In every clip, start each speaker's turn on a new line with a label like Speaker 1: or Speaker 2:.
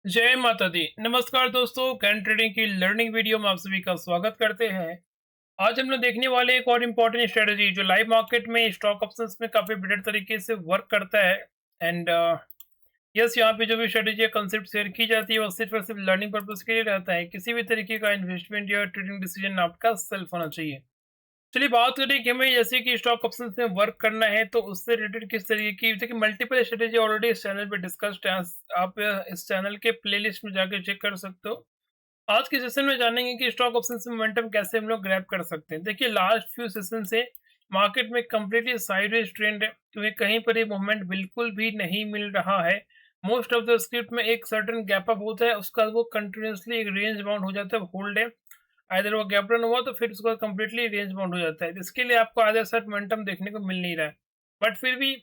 Speaker 1: जय माता दी। नमस्कार दोस्तों, कैन ट्रेडिंग की लर्निंग वीडियो में आप सभी का स्वागत करते हैं। आज हम लोग देखने वाले एक और इम्पोर्टेंट स्ट्रेटजी जो लाइव मार्केट में स्टॉक ऑप्शंस में काफ़ी बेटर तरीके से वर्क करता है। एंड यस, यहाँ पे जो भी स्ट्रेटजी या कंसेप्ट शेयर की जाती है वो सिर्फ और सिर्फ लर्निंग पर्पज के लिए रहता है। किसी भी तरीके का इन्वेस्टमेंट या ट्रेडिंग डिसीजन आपका सेल्फ होना चाहिए। चलिए बात करें कि हमें जैसे कि स्टॉक ऑप्शंस में वर्क करना है तो उससे रिलेटेड किस तरीके की, देखिए मल्टीपल स्ट्रेटेजी ऑलरेडी इस चैनल पे डिस्कस्ड है। आप इस चैनल के प्लेलिस्ट में जाकर चेक कर सकते हो। आज के सेशन में जानेंगे कि स्टॉक ऑप्शंस में मोमेंटम कैसे हम लोग ग्रैब कर सकते हैं। देखिए लास्ट फ्यू सेशन से मार्केट में कंप्लीटली साइडवेज ट्रेंड है, क्योंकि कहीं पर ये मूवमेंट बिल्कुल भी नहीं मिल रहा है। मोस्ट ऑफ द स्क्रिप्ट में एक सर्टेन गैप अप होता है, उसका वो कंटिन्यूसली एक रेंज बाउंड हो जाता है, होल्ड है। आइदर वो गैप डाउन हुआ तो फिर उसके बाद कंप्लीटली रेंज बाउंड हो जाता है। इसके लिए आपको आइदर साइड मोमेंटम देखने को मिल नहीं रहा है। बट फिर भी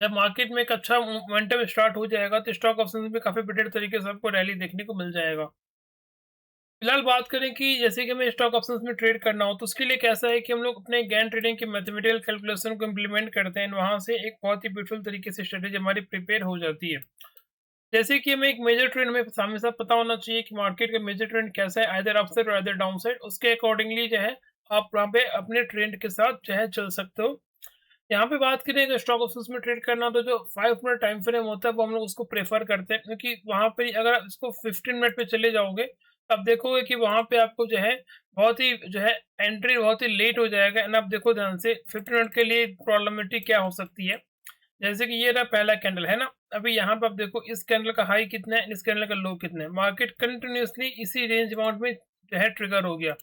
Speaker 1: जब मार्केट में एक अच्छा मोमेंटम स्टार्ट हो जाएगा तो स्टॉक ऑप्शंस में काफी बेटर तरीके से आपको रैली देखने को मिल जाएगा। फिलहाल बात करें कि जैसे कि हमें स्टॉक ऑप्शंस में ट्रेड करना हो तो उसके लिए कैसा है कि हम लोग अपने गैन ट्रेडिंग के मैथमेटिकल कैलकुलेशन को इम्प्लीमेंट करते हैं। वहां से एक बहुत ही ब्यूटीफुल तरीके से स्ट्रेटेजी हमारी प्रिपेयर हो जाती है। जैसे कि हमें एक मेजर ट्रेंड में सामने साथ पता होना चाहिए कि मार्केट का मेजर ट्रेंड कैसा है, आइदर अपसाइड और आइदर डाउन साइड। उसके अकॉर्डिंगली जो है आप वहाँ पे अपने ट्रेंड के साथ जो है चल सकते हो। यहाँ पे बात करें अगर स्टॉक ऑप्शंस में ट्रेड करना तो जो 5 मिनट टाइम फ्रेम होता है वो हम लोग उसको प्रेफर करते हैं, क्योंकि वहाँ पे अगर आप इसको 15 मिनट पे चले जाओगे तब देखोगे कि वहाँ पे आपको जो है बहुत ही जो है एंट्री बहुत ही लेट हो जाएगा। एंड आप देखो ध्यान से 15 मिनट के लिए प्रॉब्लमेटिक क्या हो सकती है। जैसे कि ये रहा पहला कैंडल है ना, अभी यहाँ पे आप देखो इस कैंडल का हाई कितना है, इस कैंडल का लो कितना है। मार्केट कंटिन्यूअसली इसी रेंज अमाउंट में जो है ट्रिगर हो गया।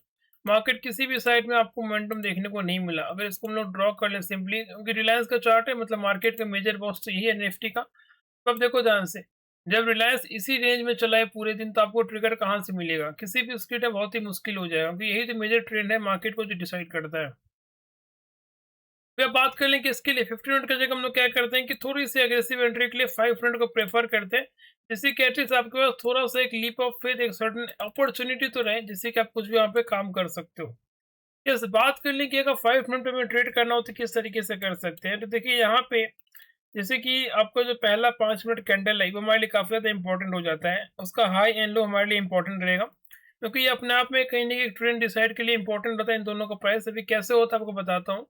Speaker 1: मार्केट किसी भी साइड में आपको मोमेंटम देखने को नहीं मिला। अगर इसको हम लोग ड्रॉ कर लें सिंपली, क्योंकि रिलायंस का चार्ट है, मतलब मार्केट का मेजर बॉस तो यही है निफ्टी का। तो अब देखो ध्यान से, जब रिलायंस इसी रेंज में चला है पूरे दिन तो आपको ट्रिगर कहाँ से मिलेगा? किसी भी स्क्रिप्ट में बहुत ही मुश्किल हो जाएगा, क्योंकि यही तो मेजर ट्रेंड है मार्केट को जो डिसाइड करता है। फिर अब बात कर लें कि इसके लिए 50 मिनट का जगह हम लोग क्या करते हैं कि थोड़ी सी अग्रेसिव एंट्री के लिए 5 मिनट को प्रेफर करते हैं। जिससे कि एटलीस्ट आपके पास थोड़ा सा एक लीप ऑफ फेथ, एक सर्टेन अपॉर्चुनिटी तो रहे जिससे कि आप कुछ भी वहाँ पे काम कर सकते हो। यस, बात कर लें कि अगर 5 मिनट में ट्रेड करना हो तो किस तरीके से कर सकते हैं। तो देखिए यहाँ पे जैसे कि आपका जो पहला 5 मिनट कैंडल है वो हमारे लिए काफ़ी ज़्यादा इंपॉर्टेंट हो जाता है। उसका हाई एंड लो हमारे लिए इंपॉर्टेंट रहेगा, क्योंकि ये अपने आप में कहीं ना कहीं ट्रेंड डिसाइड के लिए इंपॉर्टेंट होता है। इन दोनों का प्राइस अभी कैसे होता है आपको बताता हूँ।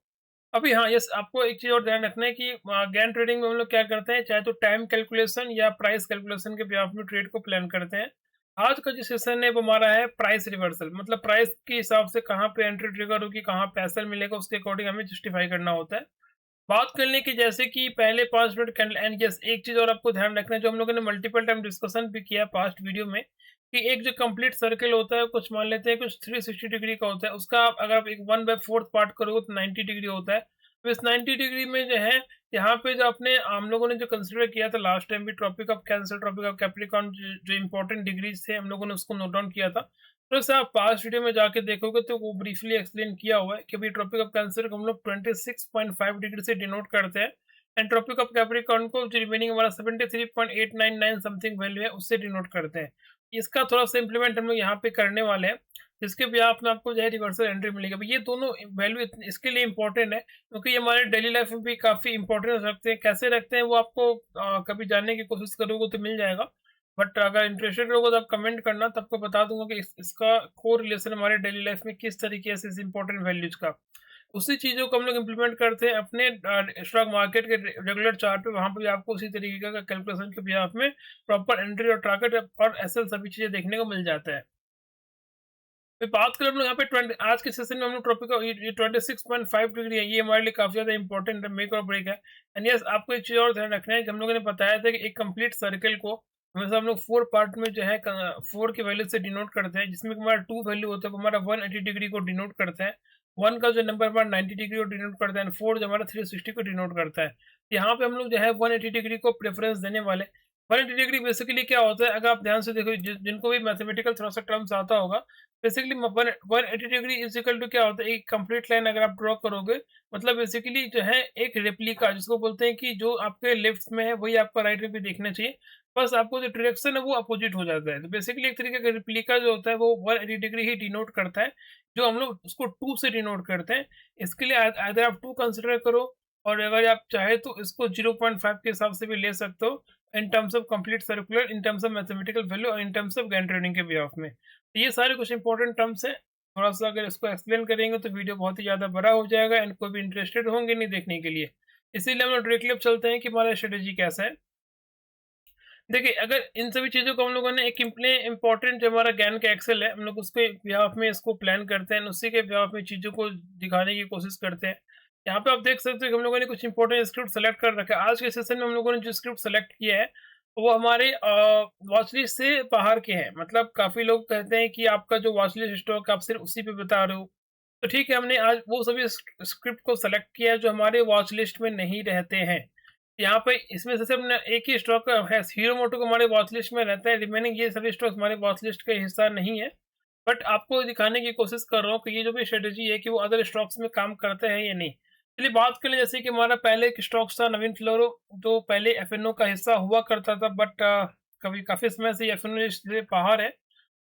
Speaker 1: अभी हाँ, यस, आपको एक चीज़ और ध्यान रखना है कि गैन ट्रेडिंग में हम लोग क्या करते हैं, चाहे तो टाइम कैलकुलेशन या प्राइस कैलकुलेशन के बिहाफ में ट्रेड को प्लान करते हैं। आज का जो सेशन है वो हमारा है प्राइस रिवर्सल, मतलब प्राइस के हिसाब से कहाँ पे एंट्री ट्रिगर होगी, कहाँ पे एसएल मिलेगा, उसके अकॉर्डिंग हमें जस्टिफाई करना होता है। बात कर लें कि जैसे कि पहले 5 मिनट कैंडल, एंड यस एक चीज़ और आपको ध्यान रखना है जो हम लोगों ने मल्टीपल टाइम डिस्कशन भी किया पास्ट वीडियो में, कि एक जो कंप्लीट सर्कल होता है कुछ मान लेते हैं कुछ 360 डिग्री का होता है, उसका अगर आप एक 1/4 पार्ट करोगे तो 90 डिग्री होता है। तो इस 90 डिग्री में जो है यहाँ पे जो अपने हम लोगों ने जो कंसिडर किया था लास्ट टाइम भी, tropic of cancer, tropic of capricorn, जो इंपॉर्टेंट डिग्रीज थे हम लोगों ने उसको नोट डाउन किया था। तो सर आप पास्ट वीडियो में जाके देखोगे तो वो ब्रीफली एक्सप्लेन किया हुआ है कि भाई ट्रॉपिक ऑफ कैंसर को हम लोग 26.5 डिग्री से डिनोट करते हैं, एंड ट्रॉपिक ऑफ कैप्रिकॉर्न को जो रिमेनिंग हमारा 73.899 समथिंग वैल्यू है उससे डिनोट करते हैं। इसका थोड़ा सा इंप्लीमेंट हम लोग यहाँ पे करने वाले हैं, जिसके भी आप में आपको जो है रिवर्सल एंट्री मिलेगी। भाई ये दोनों वैल्यू इसके लिए इंपॉर्टेंट है, क्योंकि ये हमारे डेली लाइफ में भी काफ़ी इंपॉर्टेंस रखते हैं। कैसे रखते हैं वो आपको कभी जानने की कोशिश करोगे तो मिल जाएगा। बट अगर इंटरेस्टेड रहोगे तो आप कमेंट करना, तो आपको बता दूंगा कि इसका कोर रिलेशन हमारे डेली लाइफ में किस तरीके से इस इंपॉर्टेंट वैल्यूज का। उसी चीज़ों को हम लोग इम्प्लीमेंट करते हैं अपने स्टॉक मार्केट के रेगुलर चार्ट पे। वहाँ पे भी आपको उसी तरीके का कैलकुलेशन के बिहाफ में प्रॉपर एंट्री और टारगेट और एसएल सभी चीज़ें देखने को मिल जाता है। फिर बात करें हम लोग यहाँ पे 20 आज के सेशन में हम लोग टॉपिक ये 26.5 डिग्री है, ये हमारे लिए काफ़ी ज़्यादा इंपॉर्टेंट है, मेक और ब्रेक है। एंड यस, आपको एक चीज़ और ध्यान रखना है कि हम लोगों ने बताया था कि एक कंप्लीट सर्कल को हमेशा हम लोग 4 पार्ट में जो है 4 की वैल्यू से डिनोट करते हैं, जिसमें हमारा 2 वैल्यू होता है वो हमारा 180 डिग्री को डिनोट करता है। 1 का जो नंबर हमारा 90 डिग्री को डिनोट करता है, एंड 4 जो हमारा 360 को डिनोट करता है। यहाँ पे हम लोग जो है 180 डिग्री को प्रेफरेंस देने वाले। 180 डिग्री बेसिकली क्या होता है, अगर आप ध्यान से देखो जिनको भी मैथमेटिकल थोड़ा सा टर्म्स आता होगा, basically 180 degree is equal to क्या होता है, एक कंप्लीट लाइन अगर आप ड्रॉ करोगे, मतलब बेसिकली जो है एक रेप्लिका, जिसको बोलते हैं कि जो आपके लेफ्ट में है वही आपका राइट में भी देखना चाहिए, बस आपको जो डायरेक्शन है वो अपोजिट हो जाता है। तो बेसिकली एक तरीके का रेप्लिका जो होता है वो 180 डिग्री ही डिनोट करता है, जो हम लोग उसको 2 से डिनोट करते हैं। इसके लिए अगर आप 2 कंसिडर करो, और अगर आप चाहे तो इसको 0.5 के हिसाब से भी ले सकते हो। In terms of complete circular, in terms of mathematical value और in terms of Gann trading के बिहाफ में। तो ये सारे कुछ इंपॉर्टेंट टर्म्स हैं। थोड़ा-सा अगर इसको एक्सप्लेन करेंगे तो वीडियो बहुत ही ज़्यादा बड़ा हो जाएगा एंड कोई भी इंटरेस्टेड होंगे नहीं देखने के लिए। इसीलिए हम लोग डायरेक्टली अब चलते हैं कि हमारा स्ट्रेटेजी कैसा है। देखिए, अगर इन सभी चीज़ों को हम लोगों ने एक इम्पोर्टेंट जो हमारा ज्ञान का एक्सेल है, हम लोग उसके बिहाफ में इसको प्लान करते हैं, उसी के बिहाफ में चीज़ों को दिखाने की कोशिश करते हैं। यहाँ पे आप देख सकते हो कि हम लोगों ने कुछ इंपॉर्टेंट स्क्रिप्ट सेलेक्ट कर रखा है। आज के सेशन में हम लोगों ने जो स्क्रिप्ट सेलेक्ट किया है, वो हमारे वॉच लिस्ट से बाहर के हैं। मतलब काफ़ी लोग कहते हैं कि आपका जो वॉच लिस्ट स्टॉक आप सिर्फ उसी पे बता रहे हो। तो ठीक है, हमने आज वो सभी स्क्रिप्ट को सेलेक्ट किया है जो हमारे वॉच लिस्ट में नहीं रहते हैं। यहाँ पे इसमें से सिर्फ एक ही स्टॉक है, हीरो मोटो को हमारे वॉच लिस्ट में रहता है, रिमेनिंग ये सभी स्टॉक्स हमारे वॉच लिस्ट का हिस्सा नहीं है। बट आपको दिखाने की कोशिश कर रहा हूँ कि ये जो भी स्ट्रेटेजी है कि वो अदर स्टॉक्स में काम करते हैं या नहीं। चलिए बात कर लें, जैसे कि हमारा पहले एक स्टॉक था नवीन फ्लोरो, जो पहले एफएनओ का हिस्सा हुआ करता था, बट कभी काफ़ी समय से एफएनओ से बाहर है।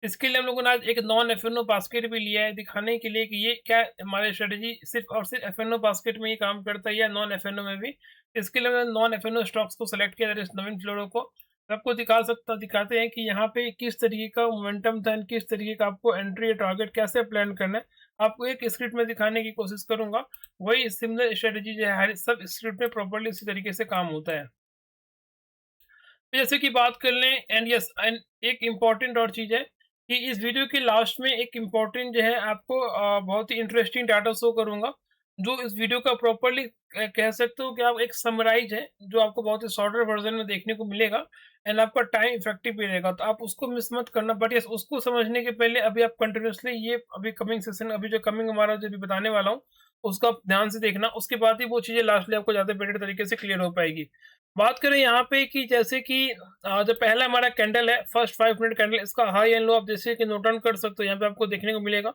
Speaker 1: इसके लिए हम लोगों ने आज एक नॉन एफएनओ बास्केट भी लिया है, दिखाने के लिए कि ये क्या हमारी स्ट्रेटेजी सिर्फ और सिर्फ एफएनओ बास्केट में ही काम करता है या नॉन एफएनओ में भी। इसके लिए मैंने नॉन एफएनओ स्टॉक्स को सेलेक्ट किया, दैट इज नवीन फ्लोरो को। आपको दिखाते हैं कि यहाँ पे किस तरीके का मोमेंटम था, किस तरीके का आपको एंट्री या टारगेट कैसे प्लान करना है। आपको एक स्क्रिप्ट में दिखाने की कोशिश करूंगा। वही सिमिलर स्ट्रेटेजी जो है हर सब स्क्रिप्ट में प्रॉपर्ली इसी तरीके से काम होता है। तो जैसे कि बात कर लें, एंड यस, एंड एक इम्पॉर्टेंट और चीज़ है कि इस वीडियो के लास्ट में एक इम्पॉर्टेंट जो है आपको बहुत ही इंटरेस्टिंग डाटा शो करूंगा, जो इस वीडियो का प्रॉपर्ली कह सकते हो कि आप एक समराइज है, जो आपको बहुत ही शॉर्टर वर्जन में देखने को मिलेगा एंड आपका टाइम इफेक्टिव भी रहेगा, तो आप उसको मिस मत करना। बट यस, उसको समझने के पहले अभी आप कंटिन्यूसली ये अभी कमिंग सेशन, अभी जो कमिंग हमारा जो भी बताने वाला हूँ, उसको आप ध्यान से देखना। उसके बाद ही वो चीज़ें लास्टली आपको ज़्यादा बेटर तरीके से क्लियर हो पाएगी। बात करें यहाँ पे कि जैसे कि जो पहला हमारा कैंडल है, फर्स्ट 5 मिनट कैंडल, इसका हाई एंड लो आप जैसे कि नोट डाउन कर सकते हो, यहाँ पे आपको देखने को मिलेगा।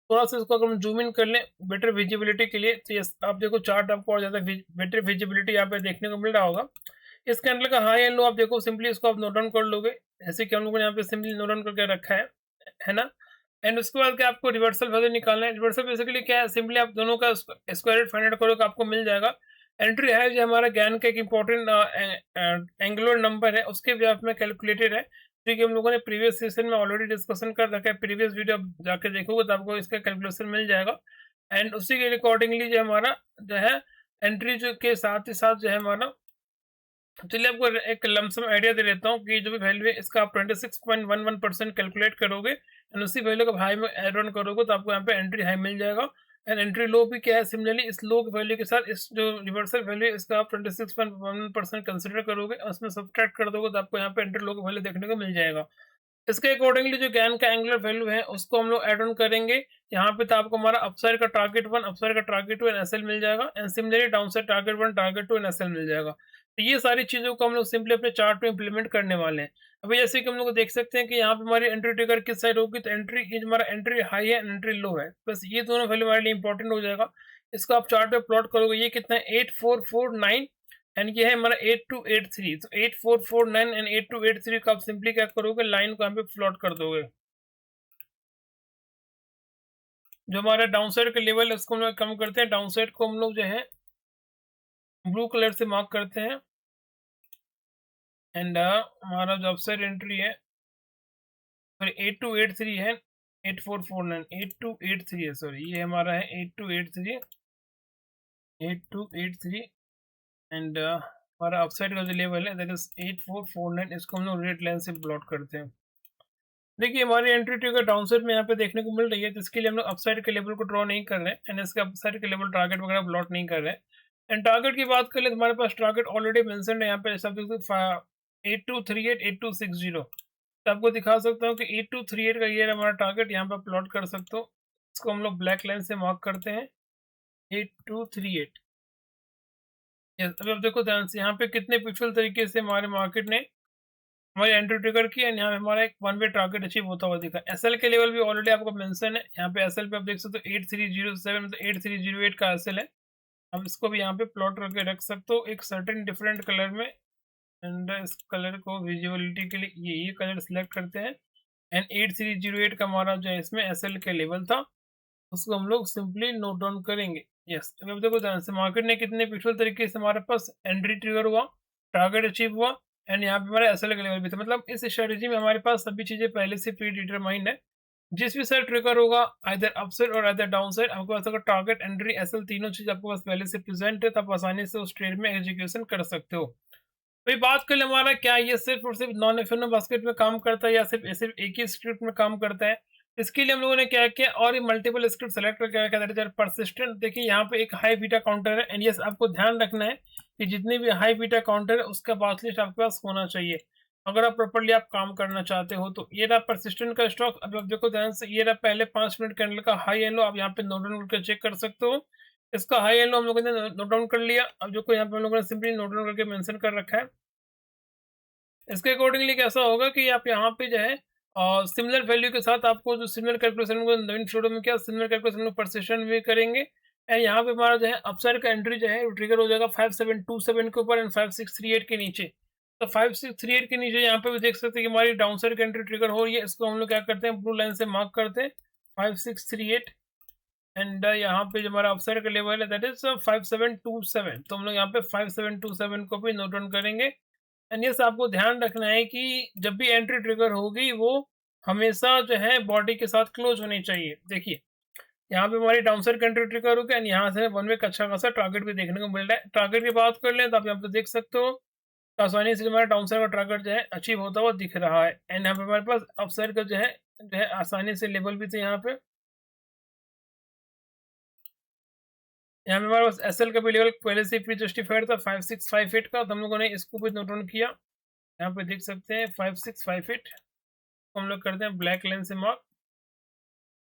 Speaker 1: थोड़ा सा इसको अगर हम जूम इन कर लें बेटर विजिबिलिटी के लिए, तो ये आप देखो चार्ट आपको और ज़्यादा बेटर विजिबिलिटी यहाँ पे देखने को मिल रहा होगा। इस कैंडल का हाई एंड लो आप देखो, सिंपली इसको आप नोट डाउन कर लोगे, जैसे कि हम लोगों ने यहाँ पे सिंपली नोट डाउन करके रखा है ना। एंड उसके बाद क्या आपको रिवर्सल वैल्यू निकालना है। रिवर्सल बेसिकली क्या है, सिंपली आप दोनों का स्क्वायर रूट फाइंड आउट करोगे, आपको मिल जाएगा। एंट्री है जो हमारा ज्ञान का एक इम्पोर्टेंट एंगुलर नंबर है, उसके बिहाफ में कैलकुलेटेड है, जो कि हम लोगों ने प्रीवियस सेशन में ऑलरेडी डिस्कशन कर रखा है। प्रीवियस वीडियो आप जाके देखोगे तो आपको इसका कैलकुलेशन मिल जाएगा। एंड उसी के अकॉर्डिंगली जो हमारा जो है एंट्री जो के साथ ही साथ जो है हमारा, चलिए आपको एक लमसम आइडिया दे देता हूँ कि जो भी वैल्यू है इसका आप 26.11% कैलकुलेट करोगे एंड उसी वैल्यू को हाई में एड ऑन करोगे तो आपको यहाँ पे एंट्री हाई मिल जाएगा। एंड एंट्री लो भी क्या है, सिमिलरली इस लो वैल्यू के साथ इस जो रिवर्सल वैल्यू है इसका आप 26.11% कंसिडर करोगे और उसमें सब्ट्रैक्ट कर दोगे तो आपको यहाँ पे एंट्री लो का वैल्यू देखने को मिल जाएगा। इसके अकॉर्डिंगली जो ज्ञान का एंगुलर वैल्यू है उसको हम लोग ऐड ऑन करेंगे। यहाँ पे तो आपको हमारा अपसाइड का टारगेट 1, अपसाइड का टारगेट 2 एंड एसएल मिल जाएगा and similarly downside target 1, target 2 and S L जाएगा। तो ये सारी चीज़ों को हम लोग सिंपली अपने चार्ट पे इंप्लीमेंट करने वाले हैं। अभी जैसे कि हम लोग देख सकते हैं कि यहाँ पे हमारी एंट्री ट्रिगर किस साइड होगी, तो एंट्री ये जो हमारा एंट्री हाई है, एंट्री लो है, बस ये दोनों वैल्यू हमारे लिए इंपॉर्टेंट हो जाएगा। इसको आप चार्ट पे प्लॉट करोगे, ये कितना है 8449 एंड ये है हमारा 8283। तो 8449 एंड 8283 का आप सिंपली क्या करोगे, लाइन को यहाँ पे प्लॉट कर दोगे। जो हमारा डाउन साइड का लेवल है उसको हम लोग कम करते हैं, डाउन साइड को हम लोग जो है ब्लू कलर से मार्क करते हैं एंड हमारा जो अपसाइड एंट्री है, सॉरी 8283 है, 8449 8283 है, सॉरी ये हमारा है 8283 8283 एंड हमारा अपसाइड का जो लेवल है दैट इज 8449। इसको हम लोग रेड लाइन से प्लॉट करते हैं। देखिए हमारी एंट्री ट्रिगर डाउन साइड में यहाँ पे देखने को मिल रही है, तो इसके लिए हम लोग अपसाइड के लेवल को ड्रॉ नहीं कर रहे हैं एंड इसके अपसाइड के लेवल टारगेट वगैरह प्लॉट नहीं कर रहे हैं। एंड टारगेट की बात करें तो हमारे पास टारगेट ऑलरेडी मेंशन है यहाँ पे, सब 8238 8260। तो आपको दिखा सकता हूँ कि 8238 का ये हमारा टारगेट, यहाँ पे प्लॉट कर सकते हो। इसको हम लोग ब्लैक लाइन से मार्क करते हैं 8238। यस, अभी आप देखो ध्यान से यहाँ पे कितने ब्यूटीफुल तरीके से हमारे मार्केट ने हमारी एंट्री ट्रिगर की एंड यहाँ पे हमारा एक वन वे टारगेट अचीव होता हुआ दिखा। एसएल के लेवल भी ऑलरेडी आपको मेंशन है, यहाँ पे एसएल पे आप देख सकते हो 8307 मतलब 8308 का एसएल है। अब इसको भी यहाँ पे प्लॉट करके रख सकते हो एक सर्टेन डिफरेंट कलर में एंड इस कलर को विजिबिलिटी के लिए ये कलर सिलेक्ट करते हैं एंड 8308 का हमारा जो है इसमें एसएल के लेवल था, उसको हम लोग सिंपली नोट डाउन करेंगे। यस, अब देखो ध्यान से मार्केट ने कितने ब्यूटीफुल तरीके से हमारे पास एंट्री ट्रिगर हुआ, टारगेट अचीव हुआ एंड यहाँ पे हमारा एसएल का लेवल भी था। मतलब इस स्ट्रेटजी में हमारे पास सभी चीज़ें पहले से प्री डिटरमाइंड है। जिस भी साइड ट्रिगर होगा, आइदर अपसाइड और आइदर डाउन साइड, आपके पास अगर टारगेट, एंट्री, एसएल तीनों चीज़ आपके पास पहले से प्रेजेंट है, तो आप आसानी से उस ट्रेड में एग्जीक्यूशन कर सकते हो। वही बात कर ले हमारा, क्या ये सिर्फ और सिर्फ नॉन एफ बास्केट में काम करता है या सिर्फ एक ही स्क्रिप्ट में काम करता है? इसके लिए हम लोगों ने क्या किया, और ये मल्टीपल स्क्रिप्ट सेलेक्ट करके रखा है। That is persistent. देखिए यहाँ पे एक हाई बीटा काउंटर है, एंड यस आपको ध्यान रखना है कि जितनी भी हाई बीटा काउंटर है उसका बात लिस्ट आपके पास होना चाहिए, अगर आप प्रॉपर्ली आप काम करना चाहते हो तो। ये रहा परसिस्टेंट का स्टॉक। अब आप देखो ध्यान से, ये रहा पहले 5 मिनट कैंडल का हाई एंड लो, आप यहाँ पे नोट डाउन करके चेक कर सकते हो। इसका हाई एंड लो हम लोगों ने नोट डाउन कर लिया। अब जो यहाँ पे हम लोगों ने सिंपली नोट डाउन करके मेंशन कर रखा है। इसके अकॉर्डिंगली कैसा होगा कि आप यहाँ पे जो है सिमिलर वैल्यू के साथ आपको जो सिमिलर कैलकुलेशन को नवीन फ्लोडो में क्या सिमिलर कैलकुलेशन में परसिस्टेंट भी करेंगे। एंड यहाँ पे हमारा जो है अपसाइड का एंट्री जो है ट्रिगर हो जाएगा 5727 के ऊपर एंड 5638 के नीचे। तो 5638 के नीचे यहाँ पे भी देख सकते हैं कि हमारी डाउन साइड का एंट्री ट्रिगर हो रही है। इसको हम लोग क्या करते हैं, ब्लू लाइन से मार्क करते हैं 5638। एंड यहाँ पे जो हमारा अपसाइड का लेवल है दैट इज 5727। तो हम लोग यहाँ पे 5727 को भी नोट डाउन करेंगे। एंड यस आपको ध्यान रखना है कि जब भी एंट्री ट्रिगर होगी वो हमेशा जो है बॉडी के साथ क्लोज होनी चाहिए। देखिए यहाँ पे हमारी डाउन साइड एंट्री ट्रिगर होगी एंड यहाँ से वन वे का अच्छा खासा टारगेट भी देखने को मिल रहा है। टारगेट की बात कर लें तो आप यहाँ पे देख सकते हो तो आसानी से हमारा डाउन साइड का टारगेट जो है अचीव होता हुआ दिख रहा है। एंड यहाँ पे हमारे पास अप साइड का जो है आसानी से लेवल भी थे। यहाँ पे हमारे पास एसएल का भी लेवल पहले से प्री जस्टिफाइड था 5658 का, तो हम लोगों ने इसको भी नोट डाउन किया। यहाँ पे देख सकते हैं 5658 हम लोग करते हैं ब्लैक लाइन से मार्क,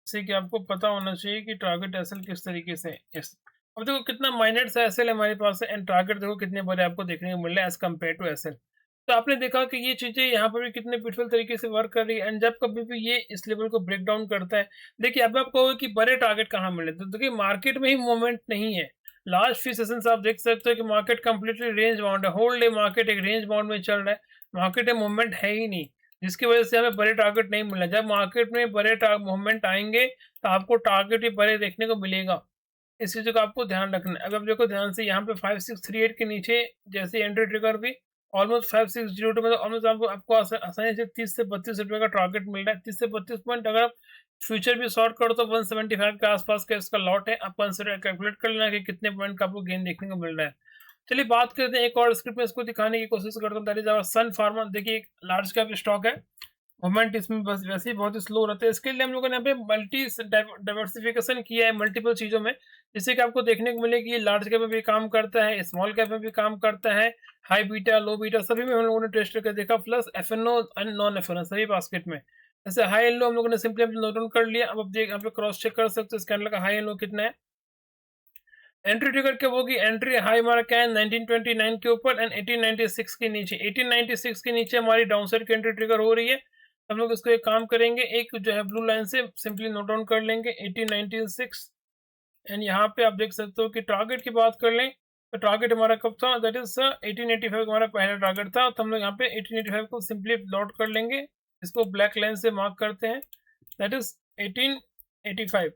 Speaker 1: इससे कि आपको पता होना चाहिए कि टारगेट एसएल किस तरीके से है। यस अब देखो कितना माइनर एसएल हमारे पास है एंड टारगेट देखो कितने बड़े आपको देखने को मिल रहा है एज कम्पेयर टू एसएल। तो आपने देखा कि ये चीजें यहाँ पर भी कितने ब्यूटीफुल तरीके से वर्क कर रही है। एंड जब कभी भी ये इस लेवल को ब्रेक डाउन करता है, देखिए अब आप कहोगे कि बड़े टारगेट कहाँ मिले, तो देखिए मार्केट में ही मूवमेंट नहीं है। लास्ट फ्यू सेशंस आप देख सकते हो कि मार्केट कंप्लीटली रेंज बाउंड है, होल डे मार्केट एक रेंज बाउंड में चल रहा है, मार्केट में मूवमेंट है ही नहीं, जिसकी वजह से हमें बड़े टारगेट नहीं मिला। जब मार्केट में बड़े मूवमेंट आएंगे तो आपको टारगेट ही बड़े देखने को मिलेगा। इस चीज़ का आपको ध्यान रखना है। अब देखो ध्यान से यहाँ पे 5638 के नीचे जैसे एंट्री ट्रिगर भी ऑलमोस्ट 5602 मतलब ऑलमोस्ट आपको आसानी से 30 से 32 रुपये का टारगेट मिल रहा है। 30 से 32 पॉइंट अगर आप फ्यूचर भी शॉर्ट करो तो 175 के आसपास का इसका लॉट है। आप कंसिडर कैलकुलेट कर लेना कि कितने पॉइंट का आपको गेन देखने को मिल रहा है। चलिए बात करते हैं एक और स्क्रिप्ट में इसको दिखाने की कोशिश करता हूँ, that is our Sun Pharma. देखिए एक लार्ज कैप स्टॉक है, मूवमेंट इसमें बस वैसे ही बहुत ही स्लो रहता है। इसके लिए हम लोगों ने यहाँ पे मल्टी डाइवर्सिफिकेशन किया है मल्टीपल चीज़ों में, जिससे कि आपको देखने को मिले कि ये लार्ज कैप में भी काम करता है, स्मॉल कैप में भी काम करता है, हाई बीटा लो बीटा सभी में हम लोगों ने टेस्ट करके देखा, plus FnO and non FnO सभी बास्केट में। जैसे हाई एंड लो हम लोगों ने सिंपली नोट डाउन कर लिया। अब आप देख यहाँ पे क्रॉस चेक कर सकते हो इस कैंडल का हाई एंड लो कितना है। एंट्री ट्रिगर क्या होगी, एंट्री हाई हमारा क्या है 1929 के ऊपर एंड 1896 के नीचे। 1896 के नीचे हमारी डाउन साइड की एंट्री ट्रिगर हो रही है। हम लोग इसको एक काम करेंगे, एक जो है ब्लू लाइन से सिंपली नोट डाउन कर लेंगे 1896। एंड यहाँ पे आप देख सकते हो कि टारगेट की बात कर लें तो टारगेट हमारा कब था, दैट इज 1885 हमारा पहला टारगेट था। तो हम लोग यहाँ पे 1885 को सिंपली लॉट कर लेंगे, इसको ब्लैक लाइन से मार्क करते हैं, दैट इज 1885।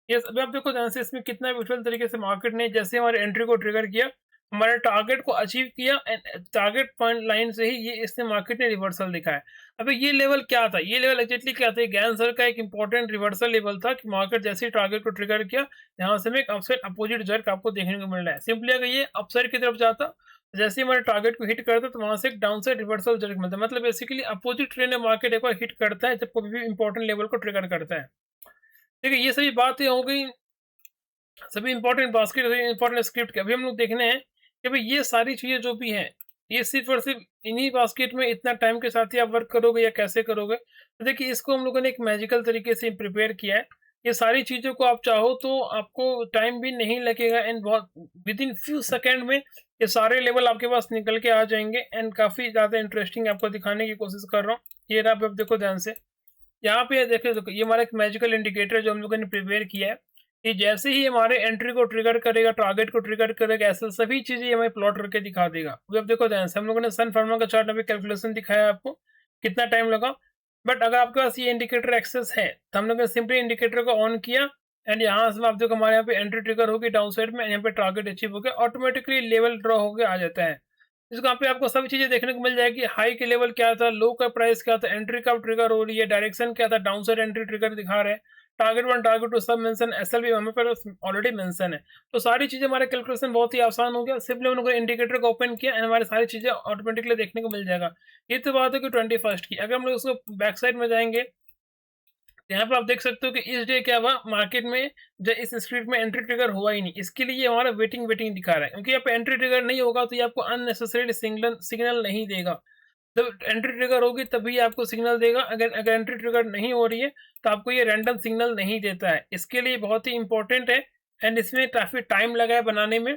Speaker 1: यस अभी आप देखो ध्यान से इसमें कितना ब्यूटीफुल तरीके से मार्केट ने जैसे हमारे एंट्री को ट्रिगर किया, हमारे टारगेट को अचीव किया एंड टारगेट पॉइंट लाइन से ही ये इसने मार्केट ने रिवर्सल दिखाया। अभी ये लेवल क्या था, ये लेवल एग्जैक्टली क्या था, गैन सर का एक इंपॉर्टेंट रिवर्सल लेवल था कि मार्केट जैसे ही टारगेट को ट्रिगर किया यहाँ से में एक अपसाइड अपोजिट जर्क आपको देखने को मिल रहा है। सिंपली अगर ये अपसाइड की तरफ जाता, जैसे ही हमारे टारगेट को हिट करता तो वहां से एक डाउन साइड रिवर्सल जर्क मिलता है। मतलब बेसिकली अपोजिट ट्रेंड में मार्केट एक बार हिट करता है जब कोई भी इंपॉर्टेंट लेवल को ट्रिगर करता है। देखिए ये सभी बातें हो गई, सभी इंपॉर्टेंट बास्केट इंपॉर्टेंट स्क्रिप्ट के। अभी हम लोग देखने हैं कि भाई ये सारी चीज़ें जो भी हैं ये सिर्फ और सिर्फ इन्हीं बास्केट में इतना टाइम के साथ ही आप वर्क करोगे या कैसे करोगे। तो देखिए इसको हम लोगों ने एक मैजिकल तरीके से प्रिपेयर किया है। ये सारी चीज़ों को आप चाहो तो आपको टाइम भी नहीं लगेगा एंड बहुत विद इन फ्यू सेकेंड में ये सारे लेवल आपके पास निकल के आ जाएंगे। एंड काफ़ी ज़्यादा इंटरेस्टिंग आपको दिखाने की कोशिश कर रहा हूँ। ये रहा, आप देखो ध्यान से यहाँ पे देखो ये हमारा एक मैजिकल इंडिकेटर जो हम लोगों ने प्रिपेयर किया है। ये जैसे ही हमारे एंट्री को ट्रिगर करेगा, टारगेट को ट्रिगर करेगा, ऐसे सभी चीजें हमें प्लॉट करके दिखा देगा। अभी आप देखो ध्यान से हम लोगों ने सन फार्मा का चार्ट अभी कैलकुलेशन दिखाया आपको कितना टाइम लगा। बट अगर आपके पास ये इंडिकेटर एक्सेस है तो हम लोग ने सिंपली इंडिकेटर को ऑन किया एंड यहाँ से आप देखो हमारे यहाँ पे एंट्री ट्रिगर होगी डाउन साइड में, यहाँ पे टारगेट अचीव हो गया, ऑटोमेटिकली लेवल ड्रॉ होकर आ जाता है। जहाँ पे आपको सभी चीज़ें देखने को मिल जाएगी, हाई के लेवल क्या था, लो का प्राइस क्या था, एंट्री कब ट्रिगर हो रही है, डायरेक्शन क्या था, डाउन साइड एंट्री ट्रिगर दिखा रहे हैं, टारगेट 1 टारगेट 2 सब मेंशन, एसएल भी हमें पर ऑलरेडी मेंशन है। तो सारी चीज़ें हमारे कैलकुलेशन बहुत ही आसान हो गया, सिंपली हम लोगों ने इंडिकेटर को ओपन किया एंड हमारी सारी चीज़ें ऑटोमेटिकली देखने को मिल जाएगा। ये तो बात है कि 21st की। अगर हम लोग उसको बैक साइड में जाएँगे, यहाँ पे आप देख सकते हो कि इस डे क्या हुआ मार्केट में, जब इस स्क्रिप्ट में एंट्री ट्रिगर हुआ ही नहीं, इसके लिए ये हमारा वेटिंग वेटिंग दिखा रहा है, क्योंकि यहाँ पे एंट्री ट्रिगर नहीं होगा तो ये आपको अननेसेसरी सिग्नल सिग्नल नहीं देगा। जब एंट्री ट्रिगर होगी तभी आपको सिग्नल देगा, अगर अगर एंट्री ट्रिगर नहीं हो रही है तो आपको ये रैंडम सिग्नल नहीं देता है। इसके लिए बहुत ही इंपॉर्टेंट है एंड इसमें काफ़ी टाइम लगा है बनाने में,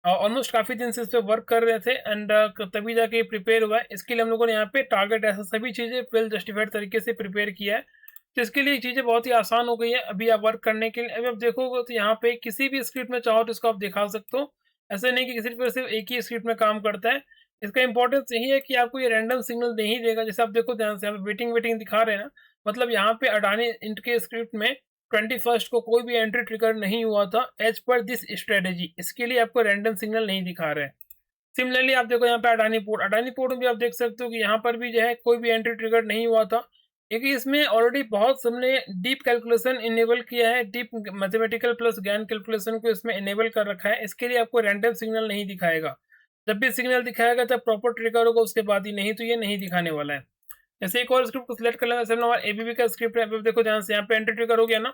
Speaker 1: ऑलमोस्ट काफ़ी दिन से इस पे वर्क कर रहे थे एंड तभी जाके प्रिपेयर हुआ है। इसके लिए हम लोगों ने यहाँ पे टारगेट ऐसा सभी चीज़ें वेल जस्टिफाइड तरीके से प्रिपेयर किया है, तो इसके लिए चीज़ें बहुत ही आसान हो गई है अभी आप वर्क करने के लिए। अभी आप देखोगे तो यहाँ पे किसी भी स्क्रिप्ट में चाहो तो इसको आप दिखा सकते हो, ऐसा नहीं कि किसी पर सिर्फ एक ही स्क्रिप्ट में काम करता है। इसका इंपॉर्टेंस यही है कि आपको ये रैंडम सिग्नल नहीं देगा, जैसे आप देखो ध्यान से यहाँ पे वेटिंग वेटिंग दिखा रहे हैं ना, मतलब यहाँ पे अडानी इंट के स्क्रिप्ट में 21st को कोई भी एंट्री ट्रिगर नहीं हुआ था एज पर दिस स्ट्रेटेजी, इसके लिए आपको रैंडम सिग्नल नहीं दिखा रहे हैं। सिमिलरली आप देखो यहाँ पे अडानी पोर्ट में भी आप देख सकते हो कि यहाँ पर भी जो है कोई भी एंट्री ट्रिगर नहीं हुआ था, क्योंकि इसमें ऑलरेडी बहुत सबने डीप कैलकुलेशन इनेबल किया है, डीप मैथमेटिकल प्लस ज्ञान कैलकुलेशन को इसमें इनेबल कर रखा है, इसके लिए आपको रैंडम सिग्नल नहीं दिखाएगा। जब भी सिग्नल दिखाएगा तब प्रॉपर ट्रिगर होगा उसके बाद ही, नहीं तो ये नहीं दिखाने वाला है। जैसे एक और स्क्रिप्ट को सिलेक्ट कर लेना, जैसे हमारा एबीबी का स्क्रिप्ट है, अब देखो ध्यान से यहाँ पे एंट्री ट्रिगर हो गया ना,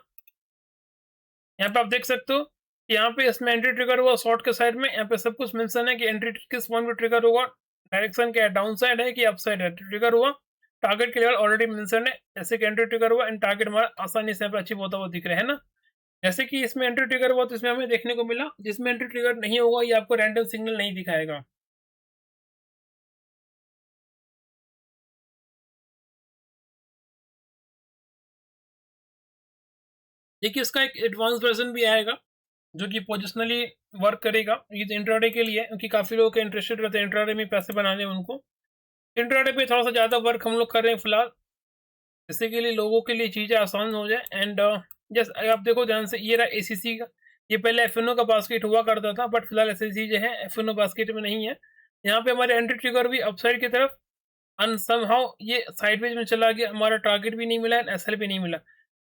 Speaker 1: यहाँ पे आप देख सकते हो कि यहाँ पे इसमें एंट्री ट्रिगर हुआ शॉर्ट के साइड में, यहाँ पे सब कुछ मेंशन है कि एंट्री किस पॉइंट पे ट्रिगर होगा, डायरेक्शन क्या है, डाउन साइड है कि अप साइड है, ट्रिगर हुआ, टारगेट के लेवल ऑलरेडी मेंशन है, जैसे कि एंट्री ट्रिगर हुआ एंड टारगेट हमारा आसानी से यहाँ पे अचीव होता हुआ दिख रहा है ना। जैसे कि इसमें एंट्री ट्रिगर हुआ तो इसमें हमें देखने को मिला, जिसमें एंट्री ट्रिगर नहीं होगा ये आपको रैंडम सिग्नल नहीं दिखाएगा। देखिए इसका एक एडवांस वर्जन भी आएगा जो कि पोजिशनली वर्क करेगा, ये तो इंट्राडे के लिए है, क्योंकि काफ़ी लोग इंटरेस्टेड रहते हैं इंट्राडे में पैसे बनाने में उनको। इंट्राडे पे थोड़ा सा ज़्यादा वर्क हम लोग कर रहे हैं फिलहाल, इसी के लिए लोगों के लिए चीज़ें आसान हो जाए एंड जैसे आप देखो ध्यान से ये रहा एसीसी का, ये पहले एफएनओ का बास्केट हुआ करता था बट फिलहाल एसएससी जो है एफएनओ बास्केट में नहीं है। यहाँ पे हमारे एंट्री ट्रिगर भी अपसाइड की तरफ एंड समहाउ ये साइडवेज में चला गया, हमारा टारगेट भी नहीं मिला एंड एसएल भी नहीं मिला।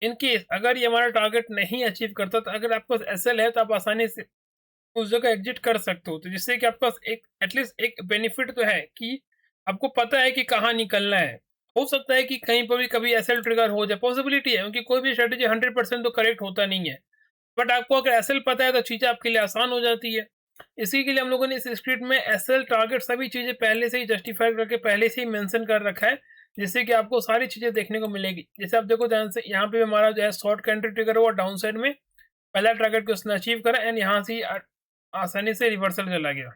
Speaker 1: इन केस अगर ये हमारा टारगेट नहीं अचीव करता तो अगर आपके पास एसएल है तो आप आसानी से उस जगह एग्जिट कर सकते हो, तो जिससे कि आपके पास एक एटलीस्ट एक बेनिफिट तो है कि आपको पता है कि कहाँ निकलना है। हो सकता है कि कहीं पर भी कभी एसएल ट्रिगर हो जाए, पॉसिबिलिटी है, क्योंकि कोई भी स्ट्रेटेजी 100% तो करेक्ट होता नहीं है। बट आपको अगर एसएल पता है तो चीज़ें आपके लिए आसान हो जाती है। इसी के लिए हम लोगों ने इस स्क्रिप्ट में एसएल टारगेट सभी चीज़ें पहले से ही जस्टिफाई करके पहले से ही मेंशन कर रखा है, जिससे कि आपको सारी चीज़ें देखने को मिलेगी। जैसे आप देखो ध्यान से यहाँ पे हमारा जो है शॉर्ट का एंट्री ट्रिगर हुआ डाउन साइड में, पहला टारगेट को उसने अचीव करा एंड यहाँ से ही आसानी से रिवर्सल चला गया।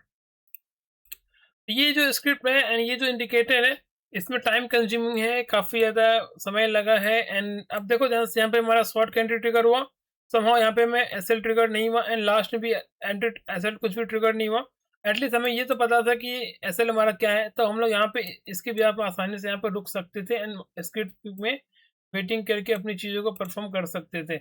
Speaker 1: ये जो स्क्रिप्ट है एंड ये जो इंडिकेटर है, इसमें टाइम कंज्यूमिंग है, काफ़ी ज़्यादा समय लगा है एंड अब देखो ध्यान से यहाँ पे हमारा शॉर्ट का एंट्री ट्रिगर हुआ, समहाउ यहाँ पे मैं एसएल ट्रिगर नहीं हुआ एंड लास्ट में भी एंट्री एसएल कुछ भी ट्रिगर नहीं हुआ। एटलीस्ट हमें ये तो पता था कि एसएल हमारा क्या है, तो हम लोग यहाँ पे इसके भी आप आसानी से यहाँ पर रुक सकते थे एंड स्क्रिप्ट में वेटिंग करके अपनी चीज़ों को परफॉर्म कर सकते थे।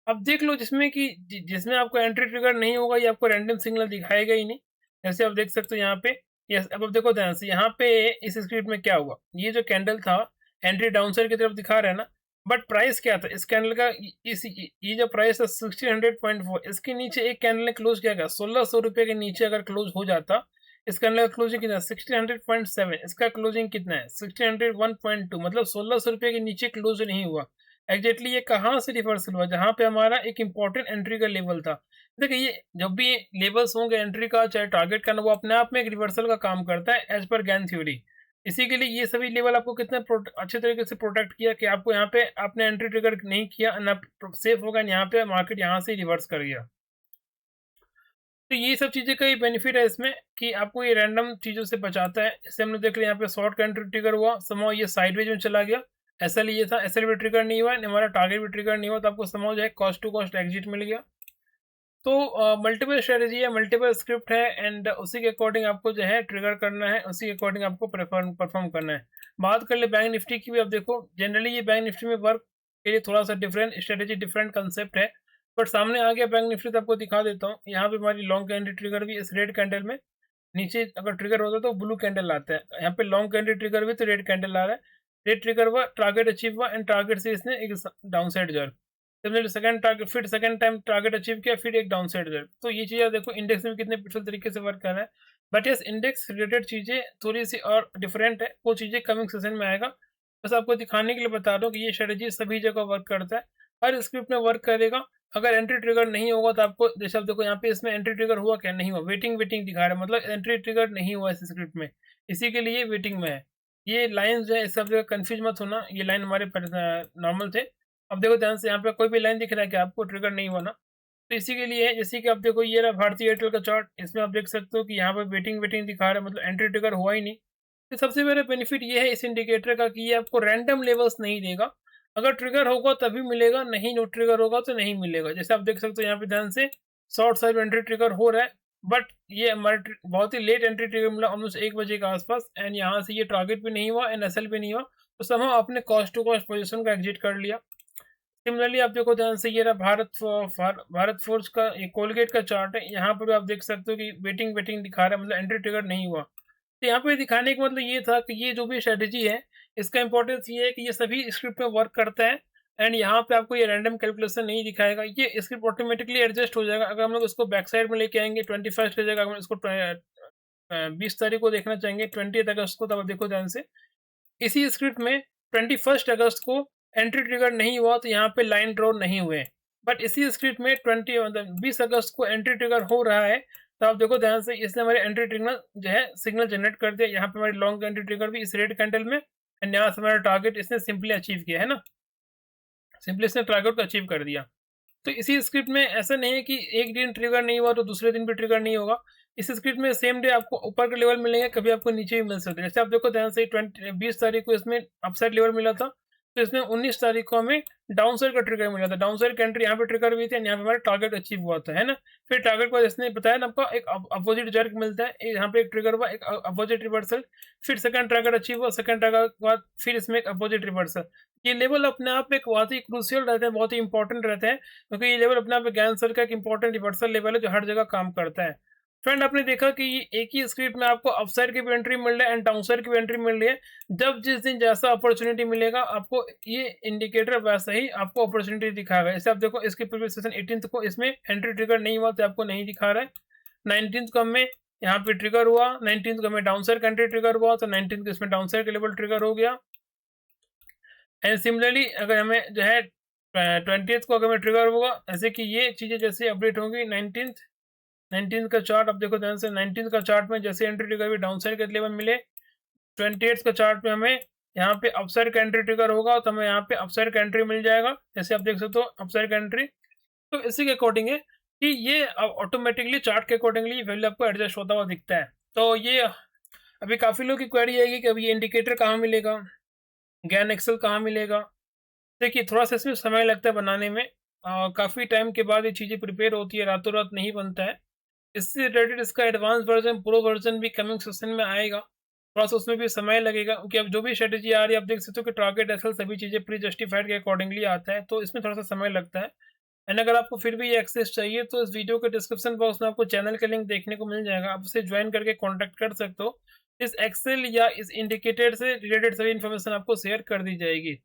Speaker 1: अब देख लो जिसमें कि जिसमें आपको एंट्री ट्रिगर नहीं होगा ये आपको रैंडम सिग्नल दिखाएगा ही नहीं। जैसे आप देख सकते हो यहाँ पे, यस अब आप देखो ध्यान से यहाँ पे इस स्क्रिप्ट में क्या हुआ, ये जो कैंडल था एंट्री डाउन साइड की तरफ दिखा रहा है ना, बट प्राइस क्या था इस कैंडल का, ये जो प्राइस है 1600.4, इसके नीचे एक कैंडल ने क्लोज किया गया 1600 रुपये के नीचे, अगर क्लोज हो जाता इस कैंडल का क्लोजिंग कितना 1600.7, इसका क्लोजिंग कितना है 1601.2, मतलब 1600 रुपये के नीचे क्लोज नहीं हुआ। एग्जैक्टली ये कहाँ से रिवर्सल हुआ, जहाँ पे हमारा एक इंपॉर्टेंट एंट्री का लेवल था। देखिए ये जब भी लेवल्स होंगे एंट्री का चाहे टारगेट का ना, वो अपने आप में एक रिवर्सल का काम करता है एज पर गैन थ्योरी। इसी के लिए ये सभी लेवल आपको कितने अच्छे तरीके से प्रोटेक्ट किया कि आपको यहाँ पे आपने एंट्री ट्रिगर नहीं किया ना, सेफ होगा, यहाँ पे मार्केट यहाँ से रिवर्स कर गया। तो ये सब चीज़ें का ही बेनिफिट है इसमें कि आपको ये रैंडम चीज़ों से बचाता है। जैसे हमने देख लिया यहाँ पे शॉर्ट का एंट्री ट्रिगर हुआ, समहाउ ये साइडवेज में चला गया, एसएल ये था, एसएल भी ट्रिगर नहीं हुआ, हमारा टारगेट भी ट्रिगर नहीं हुआ, तो आपको समहाउ जो है कॉस्ट टू कॉस्ट एग्जिट मिल गया। तो मल्टीपल स्ट्रेटजी है, मल्टीपल स्क्रिप्ट है एंड उसी के अकॉर्डिंग आपको जो है ट्रिगर करना है, उसी के अकॉर्डिंग आपको परफॉर्म करना है। बात कर ले बैंक निफ्टी की भी, आप देखो जनरली ये बैंक निफ्टी में वर्क के लिए थोड़ा सा डिफरेंट स्ट्रेटजी डिफरेंट कंसेप्ट है, बट सामने आ गया बैंक निफ्टी तो आपको दिखा देता हूँ। यहाँ पे हमारी लॉन्ग कैंडल ट्रिगर भी इस रेड कैंडल में नीचे अगर ट्रिगर होता है तो ब्लू कैंडल आता है। यहाँ पे लॉन्ग कैंडल ट्रिगर हुई तो रेड कैंडल आ रहा है। रेड ट्रिगर हुआ, टारगेट अचीव हुआ एंड टारगेट से इसने एक down side jerk. Similarly second target, फिर सेकंड टाइम टारगेट अचीव किया, फिर एक डाउन साइड जर्क। तो ये चीज़ें देखो इंडेक्स में कितने ब्यूटीफुल तरीके से वर्क कर रहा है। बट यस, इंडेक्स रिलेटेड चीज़ें थोड़ी सी और डिफरेंट है, वो चीज़ें कमिंग सेशन में आएगा। बस आपको दिखाने के लिए बता रहा हूँ कि ये स्ट्रेटजी सभी जगह वर्क करता है, हर स्क्रिप्ट में वर्क करेगा। अगर एंट्री ट्रिगर नहीं होगा तो आपको, जैसे आप देखो यहाँ पे इसमें एंट्री ट्रिगर हुआ क्या, नहीं हुआ, वेटिंग वेटिंग दिखा रहा है, मतलब एंट्री ट्रिगर नहीं हुआ इस स्क्रिप्ट में, इसी के लिए वेटिंग में है। ये लाइन जो है इससे आप देखो कंफ्यूज मत होना, ये लाइन हमारे नॉर्मल थे। अब देखो ध्यान से, यहाँ पे कोई भी लाइन दिख रहा है कि आपको ट्रिगर नहीं हुआ ना, तो इसी के लिए है। जैसे कि आप देखो ये रहा भारतीय एयरटेल का चार्ट, इसमें आप देख सकते हो कि यहाँ पे वेटिंग वेटिंग दिखा रहा है, मतलब एंट्री ट्रिगर हुआ ही नहीं। तो सबसे बड़ा बेनिफिट ये है इस इंडिकेटर का कि ये आपको रैंडम लेवल्स नहीं देगा। अगर ट्रिगर होगा तभी मिलेगा, नहीं नो ट्रिगर होगा तो नहीं मिलेगा। जैसे आप देख सकते हो यहाँ पे ध्यान से, शॉर्ट साइड एंट्री ट्रिगर हो रहा है, बट ये हमारे बहुत ही लेट एंट्री ट्रिगर मिला, ऑलमोस्ट 1 बजे के आसपास, एंड यहाँ से ये टारगेट भी नहीं हुआ एंड एसएल भी नहीं हुआ, तो सब हम अपने कॉस्ट टू कॉस्ट पोजिशन का एग्जिट कर लिया। सिमिलरली आप देखो ध्यान से, ये रहा भारत फोर्स का, ये कोलगेट का चार्ट है। यहाँ पर भी आप देख सकते हो कि वेटिंग वेटिंग दिखा रहा है, मतलब एंट्री ट्रिगर नहीं हुआ। तो यहाँ पे दिखाने का मतलब ये था कि ये जो भी स्ट्रेटजी है, इसका इंपॉर्टेंस ये है कि ये सभी स्क्रिप्ट में वर्क करता है, एंड यहाँ पे आपको ये रैंडम कैलकुलेशन नहीं दिखाएगा, ये स्क्रिप्ट ऑटोमेटिकली एडजस्ट हो जाएगा। अगर हम लोग इसको बैक साइड में लेके आएंगे 21st की जगह, अगर इसको 20 तारीख को देखना चाहेंगे, 20 अगस्त को, तब आप देखो ध्यान से, इसी स्क्रिप्ट में 21 अगस्त को एंट्री ट्रिगर नहीं हुआ तो यहाँ पे लाइन ड्रॉ नहीं हुए। बट इसी स्क्रिप्ट में 20 अगस्त को एंट्री ट्रिगर हो रहा है, तो आप देखो ध्यान से, इसने हमारे एंट्री ट्रिगर जो है सिग्नल जनरेट कर दिया। यहाँ पे हमारी लॉन्ग एंट्री ट्रिगर भी इस रेड कैंडल में, एंड यहाँ से हमारा टारगेट इसने सिंपली अचीव किया है ना, सिंपली इसने टारगेट को अचीव कर दिया। तो इसी स्क्रिप्ट में ऐसा नहीं है कि एक दिन ट्रिगर नहीं हुआ तो दूसरे दिन भी ट्रिगर नहीं होगा। इस स्क्रिप्ट में सेम डे आपको ऊपर के लेवल मिलेंगे, कभी आपको नीचे भी मिल सकते हैं। जैसे आप देखो ध्यान से, 20 तारीख को इसमें अपसाइड लेवल मिला था, तो इसमें 19 तारीख को हमें डाउन साइड का ट्रिगर मिला था। डाउन साइड की एंट्री यहाँ पे ट्रिगर हुई थी, यहाँ पे हमारा टारगेट अचीव हुआ था, है ना। फिर टारगेट को इसने बताया ना आपको, एक अपोजिट जर्क मिलता है, यहाँ पे एक ट्रिगर हुआ, एक अपोजिट रिवर्सल, फिर सेकंड टारगेट अचीव हुआ, सेकंड टारगेट के बाद फिर इसमें एक अपोजिट रिवर्सल। ये लेवल अपने आप एक बहुत ही क्रूशियल रहते हैं, बहुत ही इंपॉर्टेंट रहते हैं, क्योंकि ये लेवल अपने आप में ज्ञान सर का एक इंपॉर्टेंट रिवर्सल लेवल है जो हर जगह काम करता है। फ्रेंड, आपने देखा कि ये एक ही स्क्रिप्ट में आपको अपसाइड की भी एंट्री मिल रही है एंड डाउनसाइड की भी एंट्री मिल रही है। जब जिस दिन जैसा अपॉर्चुनिटी मिलेगा आपको, ये इंडिकेटर वैसा ही आपको अपॉर्चुनिटी दिखाएगा। जैसे आप देखो, इसके प्रीवियस सेशन 18th को इसमें एंट्री ट्रिगर नहीं हुआ तो आपको नहीं दिखा रहा है। 19th को हमें यहाँ पे ट्रिगर हुआ, 19th को हमें डाउनसाइड का एंट्री ट्रिगर हुआ, तो 19th को इसमें डाउनसाइड का लेवल ट्रिगर हो गया। एंड सिमिलरली अगर हमें जो है 20th को अगर हमें ट्रिगर होगा, ऐसे कि ये चीज़ें जैसे अपडेट होंगी, 19th का चार्ट अब देखो ध्यान से, 19th का चार्ट में जैसे एंट्री ट्रिगर भी डाउन साइड के लेवल मिले, 28th का चार्ट में हमें यहाँ पे अपसाइड का एंट्री ट्रिगर होगा तो हमें यहाँ पे अपसाइड का एंट्री मिल जाएगा। जैसे आप देख सकते हो अपसाइड का एंट्री, तो इसी के अकॉर्डिंग है कि ये ऑटोमेटिकली चार्ट के अकॉर्डिंगली वैल्यू आपको एडजस्ट होता हुआ दिखता है। तो ये अभी काफ़ी लोग की क्वेरी आएगी कि अभी ये इंडिकेटर कहाँ मिलेगा, ज्ञान एक्सेल कहाँ मिलेगा। देखिए, थोड़ा सा इसमें समय लगता है बनाने में, काफ़ी टाइम के बाद ये चीज़ें प्रिपेयर होती है, रातों रात नहीं बनता है। इससे रिलेटेड इसका एडवांस वर्जन, प्रो वर्जन भी कमिंग सेशन में आएगा। थोड़ा सा उसमें भी समय लगेगा, क्योंकि अब जो भी स्ट्रेटजी आ रही है आप देख सकते हो कि टारगेट एसएल सभी चीज़ें प्री जस्टिफाइड के अकॉर्डिंगली आता है, तो इसमें थोड़ा सा समय लगता है। एंड अगर आपको फिर भी ये एक्सेस चाहिए तो इस वीडियो के डिस्क्रिप्शन बॉक्स में आपको चैनल का लिंक देखने को मिल जाएगा, आप उसे ज्वाइन करके कॉन्टैक्ट कर सकते हो। इस एक्सेल या इस इंडिकेटर से रिलेटेड सभी इन्फॉर्मेशन आपको शेयर कर दी जाएगी।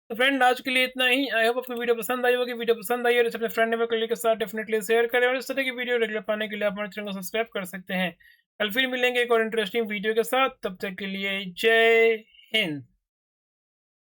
Speaker 1: तो फ्रेंड, आज के लिए इतना ही। आई होप आपको वीडियो पसंद आई होगी। वीडियो पसंद आई और इसे अपने फ्रेंड एवं कलीग के साथ डेफिनेटली शेयर करें, और इस तरह की वीडियो रेगुलर पाने के लिए आप हमारे चैनल को सब्सक्राइब कर सकते हैं। कल फिर मिलेंगे एक और इंटरेस्टिंग वीडियो के साथ, तब तक के लिए जय हिंद।